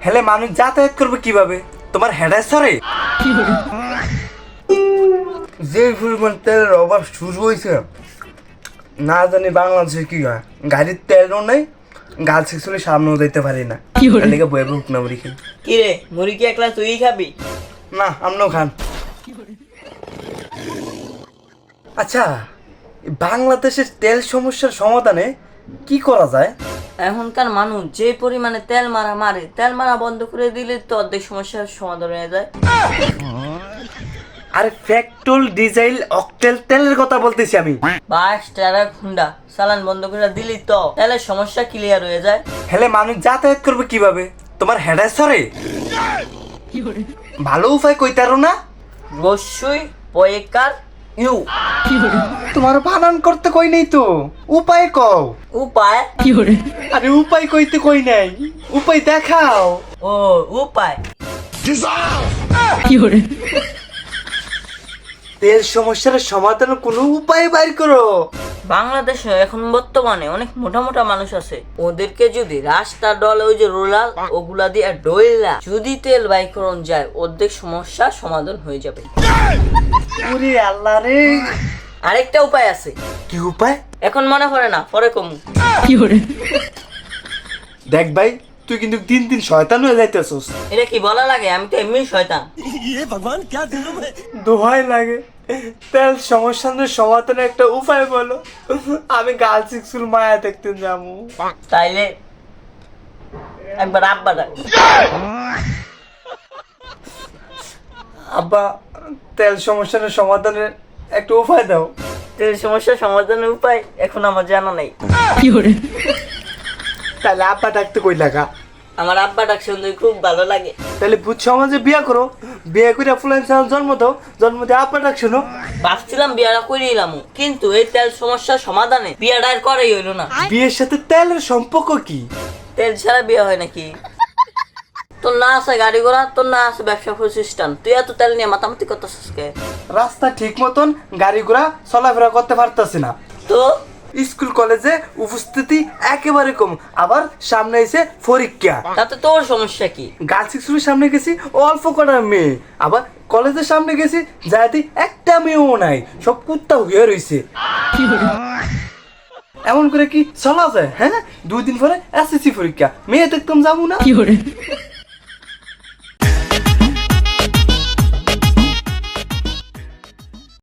হেলে মানুষ যাতায়াত করবে কিভাবে? তোমার হেডার সরে যে পরিমাণ তেলের অভাব শুরু হয়েছে, না জানি বাংলাদেশে কি হয়। গাড়ির তেলও নেই, গার্লস স্কুলের সামনেও যেতে পারি না। এদিকে বয়ে বুক না মুড়ি খেয়ে। কি রে, মুড়ি কি একলা তুই খাবি? না, আমরাও খান। আচ্ছা, বাংলাদেশের তেল সমস্যার সমাধানে কি করা যায়? এখনকার মানুষ যে পরিমাণে তেল মারে, তেল মারা বন্ধ করে দিলে তো অর্ধেক সমস্যার সমাধান হয়ে যায়। আরে পেট্রোল, ডিজেল, অকটেল তেলের কথা বলতেছি আমি। বাস, ট্রাক, হুন্ডা চালান বন্ধ করে দিলি তো তেলের সমস্যা ক্লিয়ার হয়ে যায়। হেলে মানুষ যাতায়াত করবে কিভাবে? তোমার হেডার সরে ভালো উপায় কইতারো না? রস্যই পয়েকার ইউ। তোমার বানান করতে কই নেই তো, উপায় কও। উপায়? আরে উপায় কইতে কই নাই, উপায় দেখাও। ও উপায়। তেল সমস্যার সমাধানের কোনো উপায় বাইর করো। বাংলাদেশে এখন বর্তমানে অনেক মোটা মোটা মানুষ আছে, ওদেরকে যদি রাস্তা ডলে ওই যে রোলার ওগুলা দিয়ে ডইলা যদি তেল বাইকরণ যায়, অর্ধেক সমস্যা সমাধান হয়ে যাবে। ওরে আল্লাহ রে! আরেকটা উপায় আছে। কি উপায়? এখন মনে পড়ে না, পরে কমু। দেখ ভাই, তুই কিন্তু দিন দিন শয়তান হয়ে যাইতেছস। এটা কি বলা লাগে? আমি তো এমনি শয়তান। দোহাই লাগে, তেল সমস্যার সমাধানে একটা উপায় বলো। আমি গার্লস স্কুল মায়া দেখতে যাবো। তাইলে একবার আব্বা ডাক। আব্বা, তেল সমস্যার সমাধানের একটা উপায় দাও। তেল সমস্যার সমাধানের উপায় এখন আমার জানা নেই। তাহলে আব্বা ডাকতে কই লাগা? আমার আব্বা ডাক শুনতে খুব ভালো লাগে। তাহলে ভূত সমাজে বিয়া করো, বিয়ে করে ফুলেন জন্ম দাও, জন্ম দিয়ে আব্বা ডাক শুনো। ভাবছিলাম বিয়াটা করে নিলাম, কিন্তু এই তেল সমস্যার সমাধানে বিয়াটা আর করাই হইলো না। বিয়ের সাথে তেলের সম্পর্ক কি? তেল ছাড়া বিয়ে হয় নাকি? তোর না আছে গাড়ি ঘোড়া, তোর না আছে ব্যবসা প্রতিষ্ঠান, তুই এত তেল নিয়ে মাতামাতি করতেছিস কে? রাস্তা ঠিক মতন গাড়ি ঘোড়া চলাফেরা করতে পারতাছি না, তো স্কুল কলেজে উপস্থিতি একেবারে কম, আবার সামনে এসে পরীক্ষা। তাতে তোর সমস্যা কি? গার্লস স্কুলের সামনে গেছি অল্প কটা মেয়ে, আবার কলেজের সামনে গেছি যাইতে একটা মেয়েও নাই, সব কুত্তা হয়ে রয়েছে। এমন করে কি চলা যায়? হ্যাঁ, 2 দিন পরে এসএসসি পরীক্ষা, মেয়ে দেখতাম যাবো না।